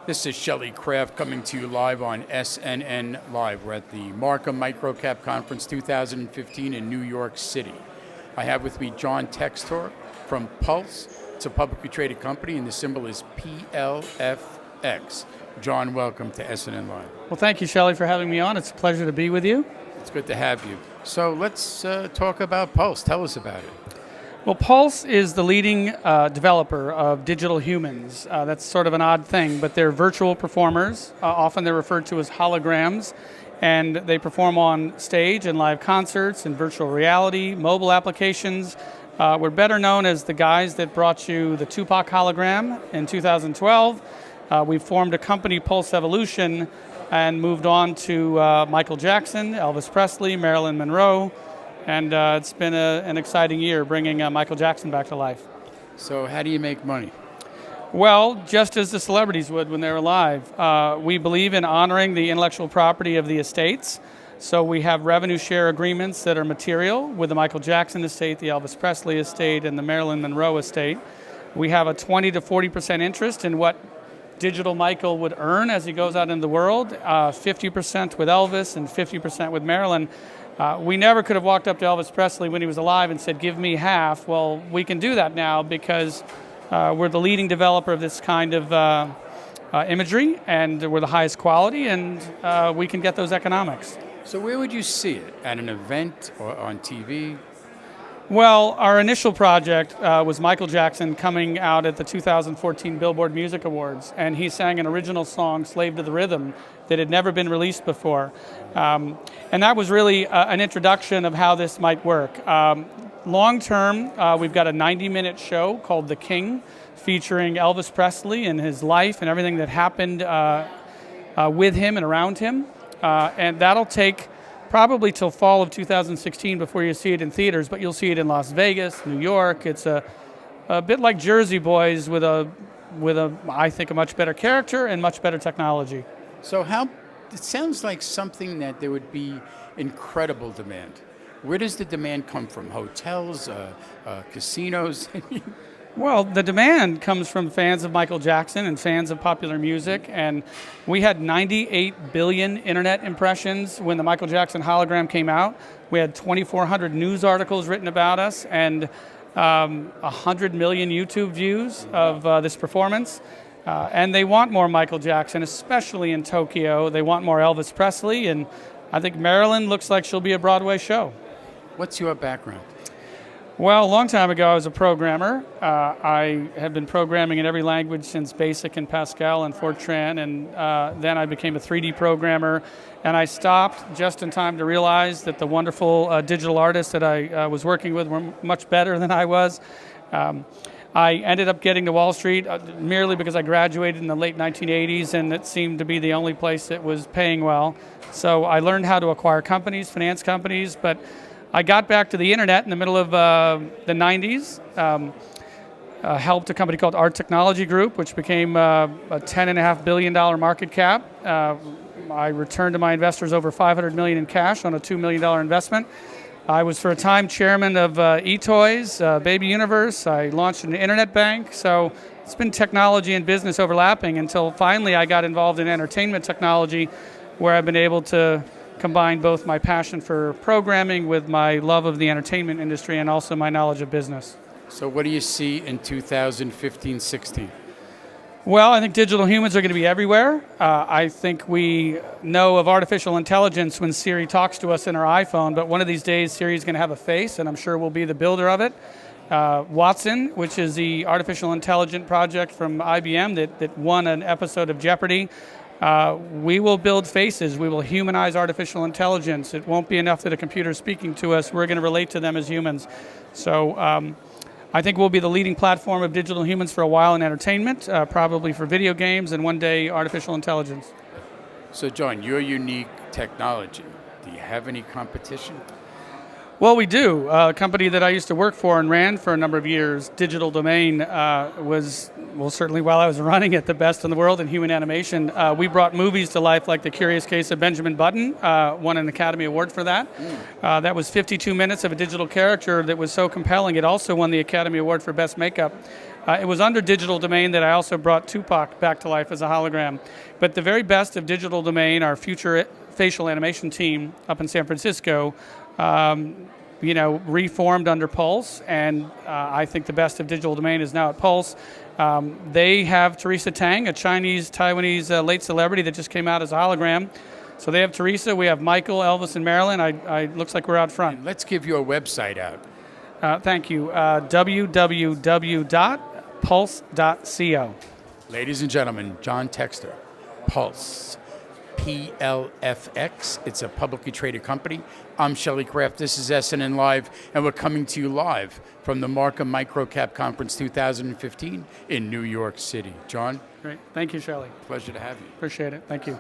This is Shelley Kraft coming to you live on SNNLive. We're at the Marcum MicroCap Conference 2015 in New York City. I have with me John Textor from Pulse. It's a publicly traded company, and the symbol is PLFX. John, welcome to SNNLive. Well, thank you, Shelley, for having me on. It's a pleasure to be with you. It's good to have you. So let's talk about Pulse. Tell us about it. Well, Pulse is the leading developer of digital humans. That's sort of an odd thing, but they're virtual performers. Often they're referred to as holograms, and they perform on stage in live concerts, in virtual reality, mobile applications. We're better known as the guys that brought you the Tupac hologram in 2012. We formed a company, Pulse Evolution, and moved on to Michael Jackson, Elvis Presley, Marilyn Monroe. And it's been an exciting year bringing Michael Jackson back to life. So how do you make money? Well, just as the celebrities would when they're alive. We believe in honoring the intellectual property of the estates. So we have revenue share agreements that are material with the Michael Jackson estate, the Elvis Presley estate, and the Marilyn Monroe estate. We have a 20 to 40% interest in what Digital Michael would earn as he goes out into the world, 50% with Elvis and 50% with Marilyn. We never could have walked up to Elvis Presley when he was alive and said, give me half. Well, we can do that now because we're the leading developer of this kind of imagery, and we're the highest quality, and we can get those economics. So where would you see it? At an event or on TV? Well, our initial project was Michael Jackson coming out at the 2014 Billboard Music Awards, and he sang an original song, Slave to the Rhythm, that had never been released before. And that was really an introduction of how this might work. Long term, we've got a 90-minute show called The King, featuring Elvis Presley and his life and everything that happened with him and around him. And that'll take probably till fall of 2016 before you see it in theaters, but you'll see it in Las Vegas, New York. It's a bit like Jersey Boys with a I think a much better character and much better technology. So it sounds like something that there would be incredible demand. Where does the demand come from? Hotels, casinos? Well, the demand comes from fans of Michael Jackson and fans of popular music, and we had 98 billion internet impressions when the Michael Jackson hologram came out. We had 2,400 news articles written about us, and 100 million YouTube views of this performance. And they want more Michael Jackson, especially in Tokyo. They want more Elvis Presley, and I think Marilyn looks like she'll be a Broadway show. What's your background? Well, a long time ago, I was a programmer. I had been programming in every language since BASIC and Pascal and Fortran, and then I became a 3D programmer, and I stopped just in time to realize that the wonderful digital artists that I was working with were much better than I was. I ended up getting to Wall Street merely because I graduated in the late 1980s, and it seemed to be the only place that was paying well. So I learned how to acquire companies, finance companies, but I got back to the internet in the middle of the 90s, helped a company called Art Technology Group, which became a $10.5 billion market cap. I returned to my investors over $500 million in cash on a $2 million investment. I was for a time chairman of eToys, Baby Universe. I launched an internet bank. So it's been technology and business overlapping until finally I got involved in entertainment technology, where I've been able to combine both my passion for programming with my love of the entertainment industry and also my knowledge of business. So what do you see in 2015-16? Well, I think digital humans are going to be everywhere. I think we know of artificial intelligence when Siri talks to us in our iPhone, but one of these days Siri is going to have a face, and I'm sure we'll be the builder of it. Watson, which is the artificial intelligence project from IBM that won an episode of Jeopardy! We will build faces. We will humanize artificial intelligence. It won't be enough that a computer is speaking to us. We're going to relate to them as humans. So I think we'll be the leading platform of digital humans for a while in entertainment, probably for video games, and one day artificial intelligence. So John, your unique technology, do you have any competition? Well, we do. A company that I used to work for and ran for a number of years, Digital Domain, was, well, certainly while I was running it, the best in the world in human animation. We brought movies to life like The Curious Case of Benjamin Button, won an Academy Award for that. That was 52 minutes of a digital character that was so compelling. It also won the Academy Award for Best Makeup. It was under Digital Domain that I also brought Tupac back to life as a hologram. But the very best of Digital Domain, our future facial animation team up in San Francisco, reformed under Pulse, and I think the best of Digital Domain is now at Pulse. They have Teresa Tang, a Chinese-Taiwanese late celebrity that just came out as a hologram. So they have Teresa, we have Michael, Elvis, and Marilyn. Looks like we're out front. And let's give your website out. Thank you. www.pulse.co. Ladies and gentlemen, John Textor, Pulse, PLFX. It's a publicly traded company. I'm Shelley Kraft. This is SNNLive, and we're coming to you live from the Marcum MicroCap Conference 2015 in New York City. John? Great. Thank you, Shelley. Pleasure to have you. Appreciate it. Thank you.